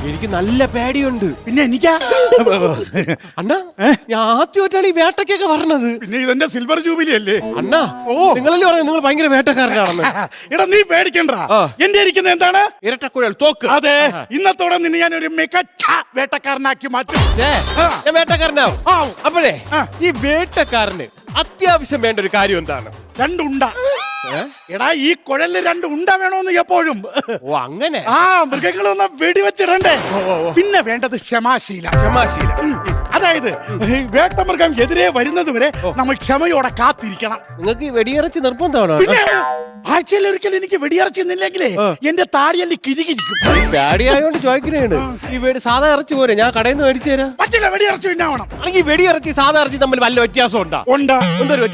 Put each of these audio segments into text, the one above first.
എനിക്ക് നല്ല പേടിയുണ്ട്. പിന്നെ എനിക്കാ അണ്ണാ ഞാൻ ആദ്യമായിട്ടാണ് ഈ വേട്ടക്കൊക്കെ പറഞ്ഞത്. പിന്നെ ഇതെന്റെ സിൽവർ ജൂബിലി അല്ലേ അണ്ണാ? നിങ്ങളല്ലേ പറഞ്ഞു നിങ്ങൾ ഭയങ്കര വേട്ടക്കാരനാണെന്ന്. എടാ നീ പേടിക്കണ്ട, എന്റെ ഇരിക്കുന്നത് എന്താണ്? ഇരട്ടക്കുഴൽ തോക്ക്. അതെ, ഇന്നത്തോടെ നിന്നെ ഞാൻ ഒരു മികച്ച വേട്ടക്കാരനാക്കി മാറ്റും. ഞാൻ വേട്ടക്കാരനാവും. അപ്പോഴേ ഈ വേട്ടക്കാരന് അത്യാവശ്യം വേണ്ട ഒരു കാര്യം എന്താണ്? രണ്ടുണ്ട. എടാ ഈ കുഴലില് രണ്ട് ഉണ്ട വേണോന്ന് എപ്പോഴും. ഓ അങ്ങനെ. മൃഗങ്ങളൊന്ന് വെടിവെച്ചിടണ്ടേ. പിന്നെ വേണ്ടത് ക്ഷമാശീലം. അതായത് വേട്ടമൃഗം എതിരെ വരുന്നത് വരെ നമ്മൾ ക്ഷമയോടെ കാത്തിരിക്കണം. നിങ്ങൾക്ക് വെടിയിറച്ചി നിർബന്ധമാണോ? പിന്നെ ആഴ്ചയിൽ ഒരിക്കൽ എനിക്ക് വെടിയിറച്ചി നിന്നില്ലെങ്കിലേ എന്റെ താടിയല്ലി കിരികിരിക്കും. പേടിയായോണ്ട് ചോദിക്കുന്നതാണ്. ഈ സാധാ ഇറച്ചി പോരെ, ഞാൻ കടയിൽ നിന്ന് മേടിച്ചു തരാം. പറ്റില്ല, വെടിയിറച്ചി ഉണ്ടാവണം. അല്ലെങ്കിൽ വെടിയിറച്ചി സാധാ ഇറച്ചി തമ്മിൽ വല്ല വ്യത്യാസം ഉണ്ടോ? ഉണ്ട്.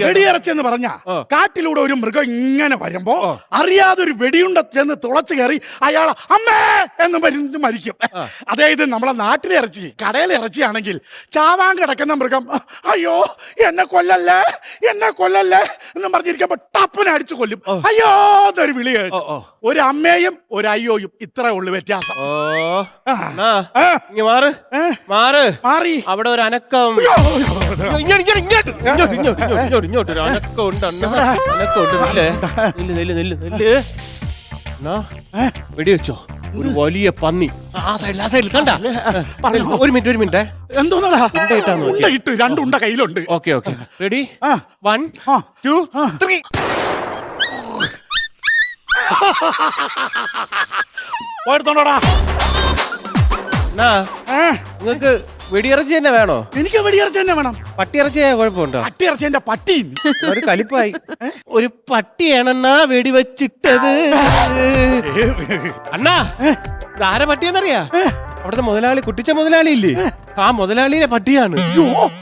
വെടിയിറച്ചി എന്ന് പറഞ്ഞാ കാട്ടിലൂടെ ഒരു മൃഗം ഇങ്ങനെ വരുമ്പോ അറിയാതെ ഒരു വെടിയുണ്ട ചെന്ന് തുളച്ചു കയറി അയാൾ അമ്മേ എന്ന് മരിക്കും. അതായത് നമ്മളെ നാട്ടിലെ ഇറച്ചി, കടയിലെ ഇറച്ചിയാണെങ്കിൽ ചാവാൻ കിടക്കുന്ന മൃഗം അയ്യോ എന്നെ കൊല്ലല്ലേ എന്നെ കൊല്ലല്ലേ എന്ന് പറഞ്ഞിരിക്കുമ്പോ ടപ്പനെ അടിച്ചു കൊല്ലും. അയ്യോ എന്നൊരു വിളി കേട്ടു. ഒരു അമ്മയും ഒരു അയ്യോയും ഇത്രേ ഉള്ളു വ്യത്യാസം. മാറി അവിടെ ഒരു അനക്കം. ഇങ്ങോട്ടൊരു അനക്കം ഉണ്ട്. വെടിവെച്ചോ ഒരു വലിയ പന്നി ആ സൈഡിൽ കണ്ട. ഒരു മിനിറ്റ് എന്തോന്നാ ഇട്ടു? രണ്ടുണ്ട കയ്യിലുണ്ട്. Okay ready? 1 2 3. പോയെടുത്തോണ്ടോടാ. നിങ്ങക്ക് വെടിയിറച്ചി തന്നെ വേണോ? എനിക്ക് വെടിയിറച്ചി തന്നെ വേണം. പട്ടിയിറച്ചിയായ കുഴപ്പമുണ്ടോ? പട്ടിയിറച്ചി എന്റെ പട്ടി ഒരു കലിപ്പായി. ഒരു പട്ടിയാണെന്നാ വെടിവെച്ചിട്ടത്. അണ്ണാ ആരെ പട്ടിയെന്നറിയാ? അവിടുത്തെ മുതലാളി, കുട്ടിച്ച മുതലാളി ഇല്ലേ, ആ മുതലാളിയുടെ പട്ടിയാണ്.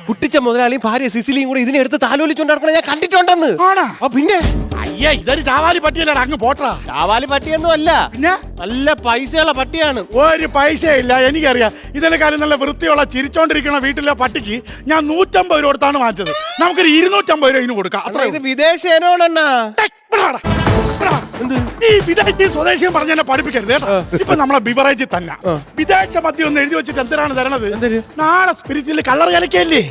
കുട്ടിച്ച മുതലാളിയും ഭാര്യ സിസിലിയും കൂടെ ഇതിനെടുത്ത് താലോലിച്ചോണ്ടിറക്കണ ഞാൻ കണ്ടിട്ടുണ്ടെന്ന്. പിന്നെ അയ്യ ഇതൊരു ചാവാലി പട്ടിയല്ലടാ, അങ്ങ് പോട്ടാ. ചാവാലി പട്ടിയൊന്നും അല്ല, പിന്നെ നല്ല പൈസയുള്ള പട്ടിയാണ്. ഒരു പൈസയില്ല, എനിക്കറിയാം. ഇതിനെക്കാളും നല്ല വൃത്തിയുള്ള ചിരിച്ചോണ്ടിരിക്കണ വീട്ടിലെ പട്ടിക്ക് ഞാൻ 150 രൂപ കൊടുത്താണ് വാങ്ങിച്ചത്. നമുക്കൊരു 250 രൂപ ഇതിന് കൊടുക്കാം. അത്ര ഇത് വിദേശ ഇനോണെന്നാ. ഈ വിദേശിയും സ്വദേശിയും പറഞ്ഞ എന്നെ പഠിപ്പിക്കരുത് കേട്ടോ. ഇപ്പൊ നമ്മളെ ബിവറേജിൽ തന്നെ വിദേശ മദ്യം ഒന്ന് എഴുതി വെച്ചിട്ട് എന്തിനാണ് തരണത്? നാളെ സ്പിരിറ്റിൽ കളർ കളിക്കല്ലേ.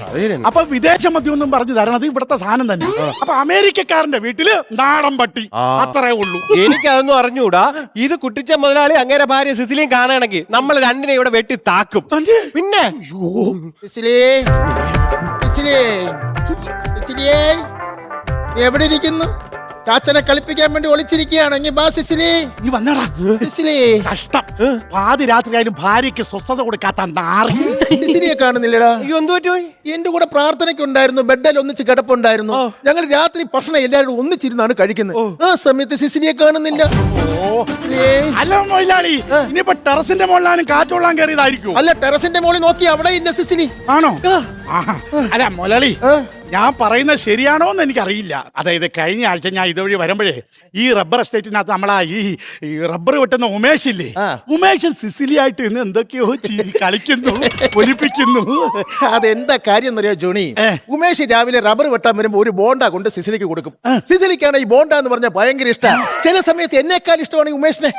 അപ്പൊ വിദേശ മദ്യം ഒന്നും പറഞ്ഞു തരണത് ഇവിടുത്തെ സാധനം തന്നെ. അപ്പൊ അമേരിക്കക്കാരന്റെ വീട്ടില് നാടൻ പട്ടി, അത്രേ ഉള്ളൂ. എനിക്കതൊന്നും അറിഞ്ഞൂടാ. ഇത് കുട്ടിച്ച മുതലാളി അങ്ങനെ ഭാര്യ സിസിലിയും കാണുകയാണെങ്കിൽ നമ്മൾ രണ്ടിനെ ഇവിടെ വെട്ടി താക്കും. പിന്നെ എവിടെ ഇരിക്കുന്നു? ചാച്ചനെ കളിപ്പിക്കാൻ വേണ്ടി ഒളിച്ചിരിക്കുകയാണെങ്കിൽ ബാ സിസിലി, നീ വന്നടാ. സിസിലി കഷ്ടം, പാതി രാത്രിയായാലും ഭാര്യയ്ക്ക് സ്വസ്ഥത കൊടുക്കാത്ത നാറി. സിസിലിയെ കാണുന്നില്ലടാ. എന്തു പറ്റി? എന്റെ കൂടെ പ്രാർത്ഥനയ്ക്കുണ്ടായിരുന്നു, ബെഡിൽ ഒന്നിച്ച് കിടപ്പുണ്ടായിരുന്നു. ഞങ്ങൾ രാത്രി ഭക്ഷണം എല്ലാവരും ഒന്നിച്ചിരുന്നാണ് കഴിക്കുന്നത്. ആ സമയത്ത് സിസിലിയെ കാണുന്നില്ല. അല്ല മൊയിലാളി, ഇനിയിപ്പോ ടെറസിന്റെ മുകളിലാണ് കാറ്റുകൊള്ളാൻ കയറിയതായിരിക്കും. അല്ല, ടെറസിന്റെ മുകളിൽ നോക്കി അവിടെ ഇല്ല സിസിലി. ആണോ? അല്ല മൊലാളി, ഞാൻ പറയുന്നത് ശരിയാണോ എന്ന് എനിക്കറിയില്ല. അതായത് കഴിഞ്ഞ ആഴ്ച ഞാൻ ഇതുവഴി വരുമ്പോഴേ ഈ റബ്ബർ എസ്റ്റേറ്റിനകത്ത് നമ്മളാ ഈ റബ്ബർ വെട്ടുന്ന ഉമേഷ് ഇല്ലേ, ഉമേഷ് സിസിലിയായിട്ട് ഇന്ന് എന്തൊക്കെയോ കളിക്കുന്നു, ഒലിപ്പിക്കുന്നു. അതെന്താ കാര്യം എന്നറിയോ ജോണി? ഉമേഷ് രാവിലെ റബ്ബർ വെട്ടാൻ വരുമ്പോ ഒരു ബോണ്ട കൊണ്ട് സിസിലിക്ക് കൊടുക്കും. സിസിലിക്കാണ് ഈ ബോണ്ട എന്ന് പറഞ്ഞാൽ ഭയങ്കര ഇഷ്ടമാണ്. ചില സമയത്ത് എന്നെക്കാൾ ഇഷ്ടമാണ് ഈ ഉമേഷിനെ.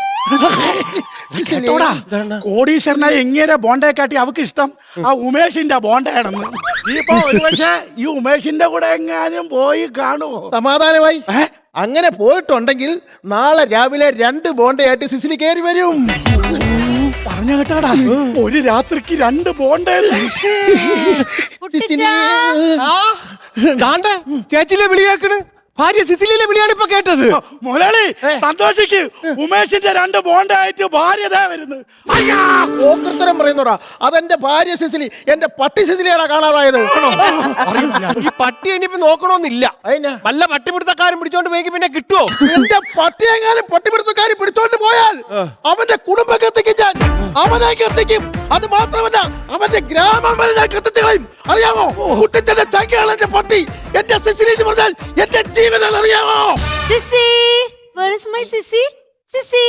കോടീശ്വരനായി എങ്ങനെ ബോണ്ടയെ കാട്ടി അവക്ക് ഇഷ്ടം ആ ഉമേഷിന്റെ ബോണ്ടയാണെന്ന്. ഇപ്പൊ ഒരുപക്ഷെ ഈ ഉമേഷിന്റെ കൂടെ എങ്ങാനും പോയി കാണുമോ? സമാധാനമായി. അങ്ങനെ പോയിട്ടുണ്ടെങ്കിൽ നാളെ രാവിലെ 2 ബോണ്ടയായിട്ട് സിസിലി കയറി വരും. പറഞ്ഞ കേട്ടാടാ, ഒരു രാത്രിക്ക് 2 ബോണ്ട. ചേച്ചിലെ വിളിയാക്കണ്, ഭാര്യ സിസിലിയിലെ വിളിയാണ് ഇപ്പൊ കേട്ടത്. മുതലാളി സന്തോഷിക്ക്, ഉമേഷിന്റെ 2 ബോണ്ടായിട്ട് ഭാര്യ വരുന്നു. ഓക്കർത്തരം പറയുന്നോടാ, അതെന്റെ ഭാര്യ സിസിലി, എന്റെ പട്ടി സിസിലിയാണ് കാണാതായത്. ഈ പട്ടി ഇനിയിപ്പോ നോക്കണമെന്നില്ല. വല്ല പട്ടിപിടുത്തക്കാരും പിടിച്ചോണ്ട് പോയി പിന്നെ കിട്ടുമോ? എന്റെ പട്ടിയെങ്ങാനും പട്ടിപിടുത്തക്കാരും പിടിച്ചോണ്ട് പോയാൽ അവന്റെ കുടുംബത്തെത്തിക്കും ഞാൻ, അവനേക്ക് എത്തിക്കും. അത് മാത്രമല്ല അവന്റെ ഗ്രാമം വരെ ഞാൻ കത്തിച്ചു കളയും. അറിയാമോ? കുട്ടിച്ചന്റെ ചങ്കയാണ് എന്റെ പട്ടി. എന്റെ സിസിലി എന്ന് പറഞ്ഞാൽ എന്റെ ജീവനാണ്. അറിയാമോ? Sissy, where is my Sissy? Sissy.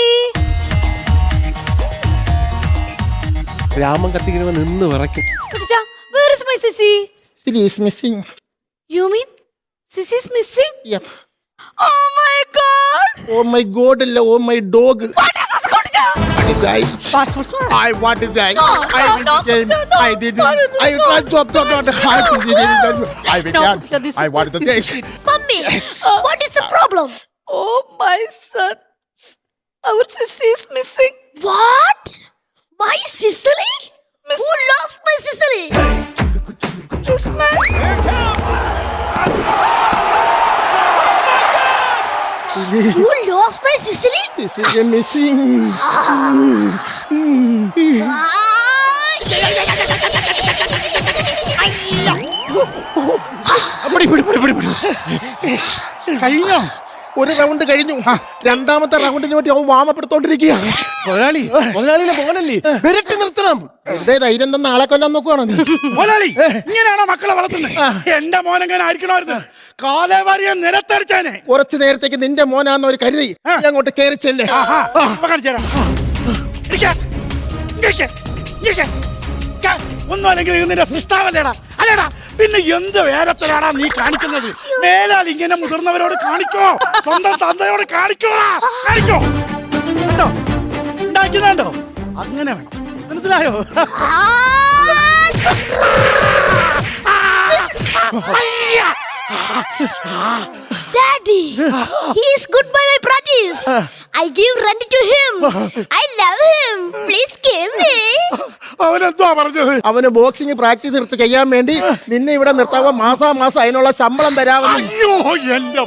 ഗ്രാമം കത്തിക്കുമ്പോ നിന്ന് വിറയ്ക്കും. Where is my Sissy? Sissy is missing. You mean Sissy is missing? Yep. Oh my God! Oh my God! Oh my dog! What is this? want to die. I want to die. I will game. I didn't. I tried to stop the heart. I will not. I want to die. Mummy, what is the problem? Oh, my son. Our sissy is missing. What? My Sicily? Miss- Who lost my Sicily? This man. You lost my Sicily? This is missing. കഴിഞ്ഞോ? ഒരു round കഴിഞ്ഞു. രണ്ടാമത്തെ റൗണ്ടിന് വേണ്ടി അവൻ വാമപ്പെടുത്തോണ്ടിരിക്കുകയാണ്. മുതലാളിയുടെ മോനല്ലേ വിരട്ടി നിർത്തണം. വെറുതെ ധൈര്യം തന്ന ആളെ കൊല്ലാൻ നോക്കുവാണോ നീ? മുതലാളി ഇങ്ങനെയാണോ മക്കളെ വളർത്തുന്നത്? എന്റെ മോനെങ്ങനെ ആയിരിക്കണമായിരുന്നു? കാലേവാരിയെ നിലത്തടിച്ചാനെ. കുറച്ചു നേരത്തേക്ക് നിന്റെ മോനാന്ന് ഒരു കരുതി ഞാൻ അങ്ങോട്ട് കയറിച്ചല്ലേ. ഒന്നും അല്ലെങ്കിൽ നിന്റെ സൃഷ്ടാവല്ലേടാ, അല്ലേടാ? പിന്നെ എന്ത് വേരത്തിലാടാ നീ കാണിക്കുന്നത്? മേലാൽ ഇങ്ങനെ മുതിർന്നവരോട് കാണിക്കോ, സ്വന്തം തന്തയോട് കാണിക്കോടാ. കാണിക്കോ, കണ്ടോ ഉണ്ടാക്കുന്നോ? അങ്ങനെ വേണം, മനസ്സിലായോ? Daddy, he is good by my practice. I give rent to him. I love him. Please give me. അവനെന്തുവാ പറഞ്ഞത്? അവന് ബോക്സിംഗ് പ്രാക്ടീസ് എടുത്ത് ചെയ്യാൻ വേണ്ടി നിന്നെ ഇവിടെ നിർത്താവോ മാസാമാസം അതിനുള്ള ശമ്പളം തരാമെന്ന്. അയ്യോ എന്റെ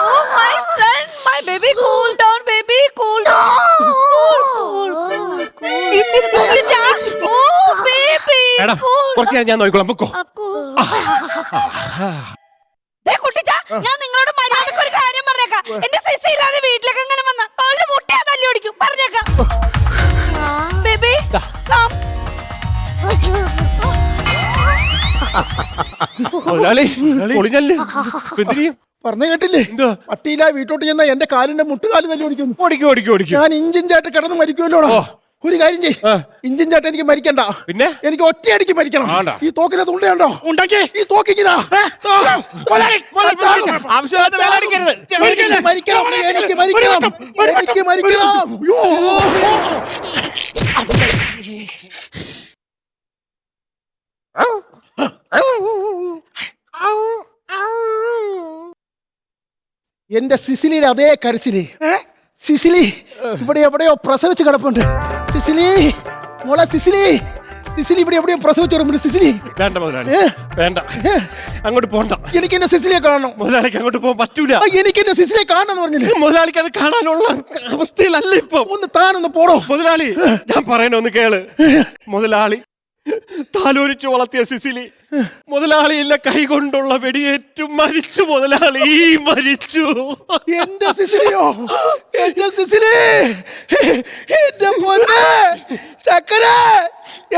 Oh, my son. My baby, cool down, baby. Cool down. Cool. കുട്ടിച്ചാ. Oh, baby. എടാ Cool. കുറച്ച് നേരം ഞാൻ നോക്കിക്കോളാം. പൊക്കോ. ദേ കുട്ടിച്ചാ, ഞാൻ നിങ്ങളോട് മര്യാദക്ക് ഒരു കാര്യം പറഞ്ഞേക്കാം. എന്റെ സിസി ഇല്ലാതെ വീട്ടിലേക്ക് എങ്ങനെ വന്ന അവളുടെ മുട്ടയാ തല്ലി ഓടിക്കും. പറഞ്ഞേക്കാം. Baby, come. മുതലാളി പൊളിഞ്ഞല്ലേ. എന്തിനും പറഞ്ഞു കേട്ടില്ലേ? പട്ടിയില്ല വീട്ടോട്ട് ചെന്ന എന്റെ കാലിന്റെ മുട്ടുകാല് തല്ലി ഓടിക്കുന്നു. ഓടിക്കും. ഞാൻ ഇഞ്ചിഞ്ചായിട്ട് കിടന്ന് മരിക്കുമല്ലോടാ. ഒരു കാര്യം ചെയ്, ഇഞ്ചിഞ്ചായിട്ട് എനിക്ക് മരിക്കണ്ട. പിന്നെ എനിക്ക് ഒറ്റയടിക്ക് മരിക്കണം. ഈ തോക്കിന്റെ തുണ്ടയുണ്ടോ? ഉണ്ടാക്കി ഈ തോക്കിതാ ആവശ്യമില്ലാത്ത വേല അടിക്കരുത്. മരിക്കണം. എനിക്ക് മരിക്കണം. എനിക്ക് മരിക്കണം. എന്റെ സിസിലിയുടെ അതേ കരച്ചില്. സിസിലി ഇവിടെ എവിടെയോ പ്രസവിച്ച് കിടപ്പുണ്ട്. സിസിലി മോളെ, സിസിലി ഇവിടെ എവിടെയോ പ്രസവിച്ച് കിടപ്പുണ്ട്. സിസിലി വേണ്ട മുതലാളി, വേണ്ട. അങ്ങോട്ട് പോണ്ട. എനിക്ക് എന്റെ സിസിലിയെ കാണണം. മുതലാളിക്ക് അങ്ങോട്ട് പോകാൻ പറ്റൂല. എനിക്ക് എന്റെ സിസിലിയെ കാണണം എന്ന് പറഞ്ഞില്ലേ? മുതലാളിക്ക് അത് കാണാനുള്ള അവസ്ഥയിലല്ല ഇപ്പൊ. താനൊന്ന് പോടോ. മുതലാളി ഞാൻ പറയണൊന്ന് കേള്. മുതലാളി താലോലിച്ചു വളർത്തിയ സിസിലി മുതലാളിയില്ല കൈകൊണ്ടുള്ള വെടിയേറ്റു മരിച്ചു. മുതലാളി മരിച്ചു. എന്റെ സിസിലിയോ? എന്റെ സിസിലി, എന്റെ പൊന്നെ ചക്കര,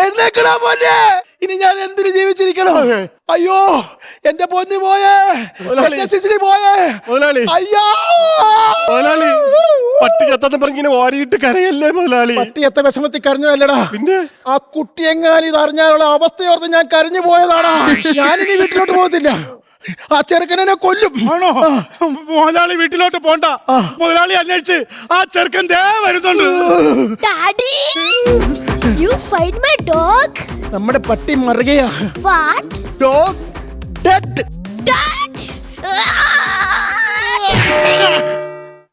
എന്നേക്കടാ പൊന്നെ. ഇനി ഞാൻ എന്തിനു ജീവിച്ചിരിക്കണം? അയ്യോ എന്റെ പൊന്നി പോയേ, എന്റെ സിസിലി പോയേ. മുതലാളി അയ്യോ മുതലാളി പട്ടി ചത്തെന്ന് പറഞ്ഞിങ്ങനെ ഓരിയിട്ട് കരയല്ലേ മുതലാളി. പട്ടി എത്ര വിഷമത്തിൽ കരഞ്ഞതല്ലടാ. പിന്നെ ആ കുട്ടിയെങ്ങാനും ഇത് അറിഞ്ഞാലുള്ള അവസ്ഥയോർത്ത് ഞാൻ കരഞ്ഞു പോയതാടാ. ഞാനിനി വീട്ടിലോട്ട് പോകത്തില്ല. ആ ചെറുക്കനെ കൊല്ലും. ആണോ? മുതലാളി വീട്ടിലോട്ട് പോണ്ട. മുതലാളി അന്വേഷിച്ച് ആ ചെറുക്കൻ ദേ വരുന്നുണ്ട്. Daddy, you find my dog? നമ്മുടെ പട്ടി മറുകയാ. What? Dog dead. Dad?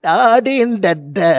Daddy dead.